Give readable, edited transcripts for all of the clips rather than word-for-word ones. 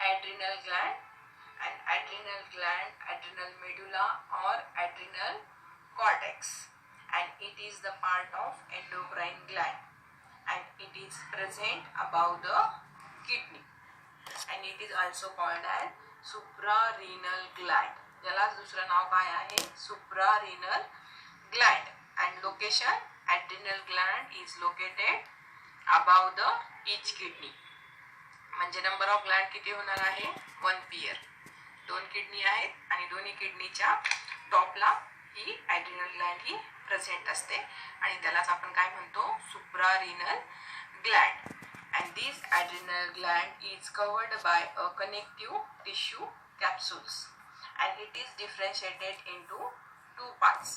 adrenal gland, and adrenal gland, adrenal medulla or adrenal cortex, and it is the part of endocrine gland, and it is present above the kidney, and it is also called as suprarenal gland. याला दुसरं नाव काय आहे? suprarenal gland, and location adrenal gland is located above the each kidney. म्हणजे number of Gland किती होणार आहे? 1 pair. 2 kidney आहेत आणि दोन्ही किडनीच्या टॉपला ही ॲड्रिनल ग्लँड ही प्रेझेंट असते आणि त्यालाच आपण काय म्हणतो? Suprarenal Gland. and this adrenal gland is covered by a connective tissue capsules, and it is differentiated into 2 parts.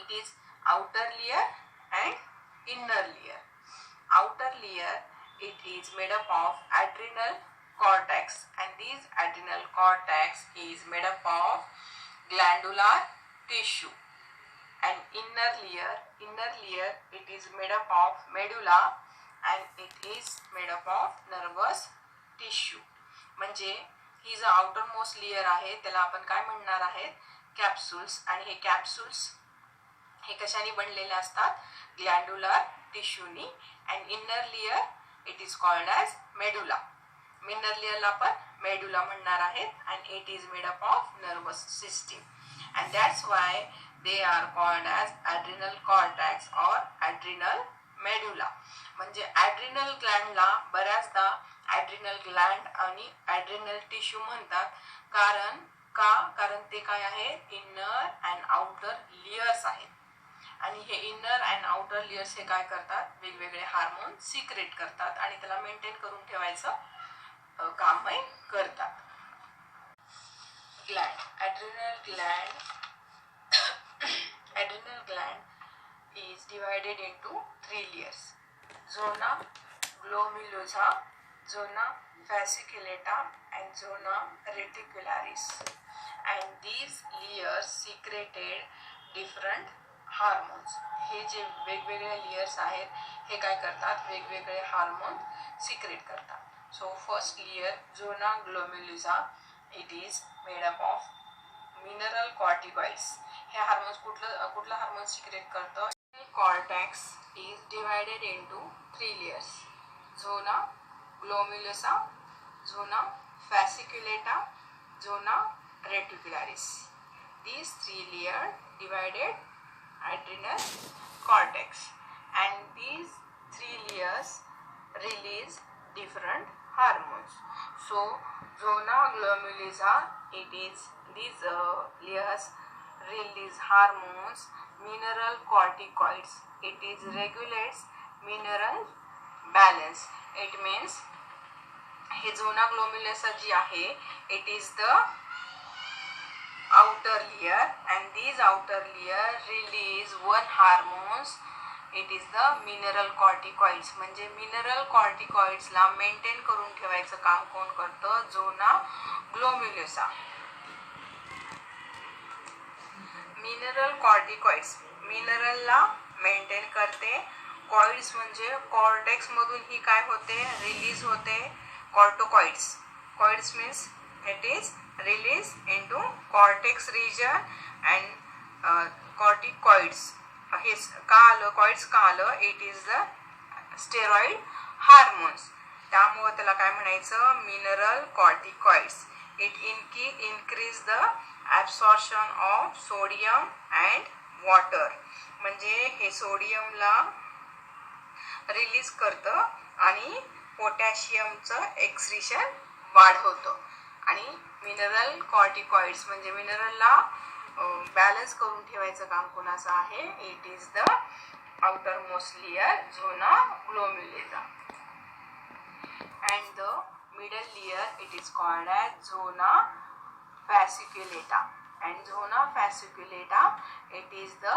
It is outer layer and inner layer. Outer layer, it is made up of adrenal cortex, and this adrenal cortex is made up of glandular tissue. And inner layer, it is made up of medulla, and it is made up of nervous tissue. म्हणजे ही जो outer most layer आहे त्याला आपण काय म्हणणार आहेत? Capsules. आणि हे कॅप्सूल्स हे कशाने बनलेले असतात? ग्लँड्युलर टिश्यूनी. And inner layer it is called as medulla. Inner लेयरला आपण मेडुला म्हणणार आहेत, and it is made up of nervous system, and that's why they are called as adrenal cortex or adrenal medulla. म्हणजे adrenal ग्लँडला बऱ्याचदा adrenal gland आणि adrenal tissue म्हणतात. कारण ते काय आहे? इनर अँड आउटर लेयर्स आहेत. आणि हे इनर अँड आउटर लेयर्स हे काय करतात? वेगवेगळे हार्मोन सिक्रेट करतात आणि त्याला मेंटेन करून ठेवायचं काम हे करतात. Gland, adrenal gland is divided into 3 layers: zona glomerulosa, zona fasciculata, and zona reticularis. And these layers secreted different hormones. हे जे वेगवेगळे लेयर्स आहेत हे काय करतात? वेगवेगळे हार्मोन सिक्रेट करतात. So first layer zona glomerulosa, it is made up of mineral corticoids. हे हार्मोन्स कुठलं हार्मोन सिक्रेट करतं? Cortex is divided into 3 layers: zona glomerulosa, zona fasciculata, zona reticularis. These 3 layers divided adrenal cortex, and these 3 layers release different hormones. So zona glomerulosa, these layers release hormones, mineral corticoids. It is regulates mineral balance. It means हे zona glomerulosa जी आहे, it is the outer layer, and these outer layer release one hormones. It is the mineral corticoids. म्हणजे mineral corticoids ला maintain करून ठेवायचं काम कोण करतं? zona glomerulosa. Mineral corticoids मिनरलला मेंटेन करते. कॉइड्स म्हणजे कॉर्टेक्स मधून ही काय होते? रिलीज होते corticoids. Coids means it is release into cortex region and corticoids. हे का आलं? कॉइड्स का आलं? It is the steroid hormones. त्यामुळे त्याला काय म्हणायचं? Mineral corticoids. It increase the absorption of sodium and water. म्हणजे हे सोडियमला रिलीज करतं आणि पोटॅशियमचं एक्सक्रीशन वाढवतं. आणि मिनरल कॉर्टिकॉइड्स म्हणजे मिनरलला बॅलन्स करून ठेवायचं काम कोणाचं आहे? It is the outer most layer zona glomerulosa. and the middle layer it is called as zona fasciculata. And zona fasciculata, it is the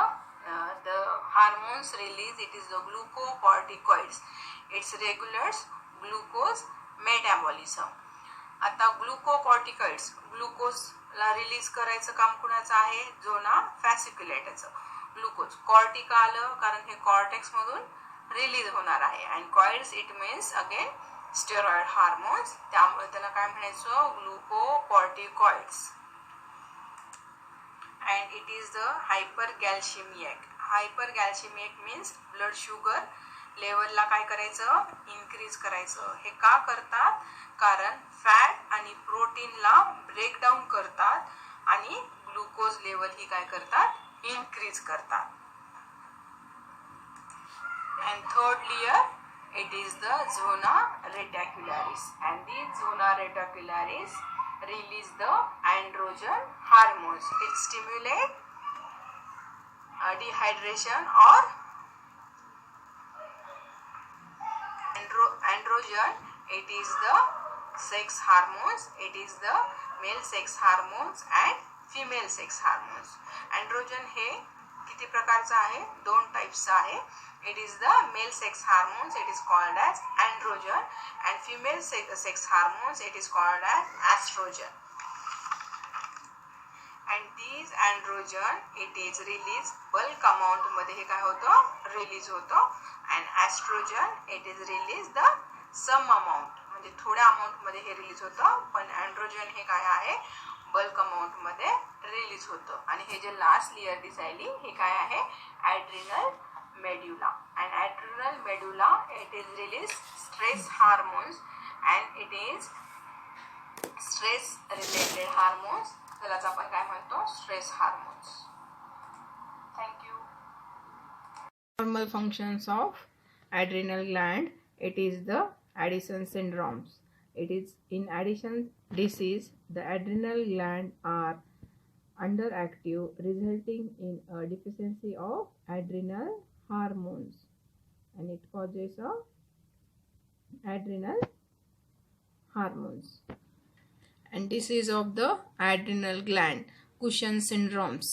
hormones release, it is the glucocorticoids. It regulates glucose metabolism. आता ग्लुकोकॉर्टिकॉइड्स, glucose ला release करायचं काम कुणाचं आहे? झोना फॅसिक्युलेटाचं. Glucose कॉर्टिक आलं कारण हे cortex मधून रिलीज होणार आहे. And coids it means again steroid hormones, त्यामुळे त्याला काय म्हणायचं, glucocorticoids. And it is the hyperglycemic. Hyperglycemic means blood sugar लेवलला काय करायचं, इन्क्रीज करायचं. हे का करतात, कारण फॅट आणि प्रोटीनला ब्रेकडाऊन करतात आणि ग्लुकोज लेवल ही काय करतात, इन्क्रीज करतात. And third layer, it is the zona reticularis, and the zona reticularis release the androgen hormones. It stimulate dehydration or androgen. It is the sex hormones. It is the male sex hormones and female sex hormones. Androgen हे किती प्रकारचा आहे, 2 टाइप्सचा आहे. It is the male sex hormones, it is called as androgen, and female sex hormones, it is called as estrogen. And these androgen, it is released bulk amount मध्ये हे काय होतं, release होतं. and estrogen, it is released the some amount, म्हणजे थोड्या amount मध्ये हे release होतं. पण androgen हे काय आहे, बल्क अमाउंट मध्ये रिलीज होतं. आणि हे जे लास्ट लेयर दिसायली हे काय आहे, adrenal medulla. And adrenal medulla, it is release stress hormones, and it is stress related hormones. त्यालाच आपण काय म्हणतो, stress hormones. Thank you. Normal functions of adrenal gland, it is the Addison syndromes. It is in Addison disease, the adrenal gland are underactive, resulting in a deficiency of adrenal hormones, and it causes a adrenal hormones. And disease of the adrenal gland, Cushing syndromes.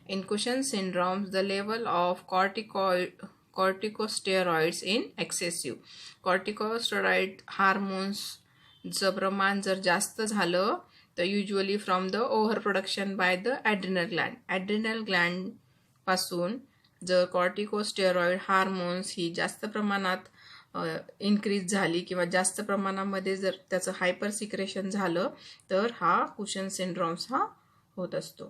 In Cushing syndromes, the level of corticosteroids in excessive. Corticosteroid hormones चं प्रमाण जर जास्त झालं तर usually from the over production by the adrenal gland. Adrenal gland पासून जर corticosteroid hormones ही जास्त प्रमाणात इन्क्रीज झाली किंवा जास्त प्रमाणामध्ये जर त्याचं हायपर सिक्रेशन झालं तर हा कुशन सिंड्रोम्स हा होत असतो.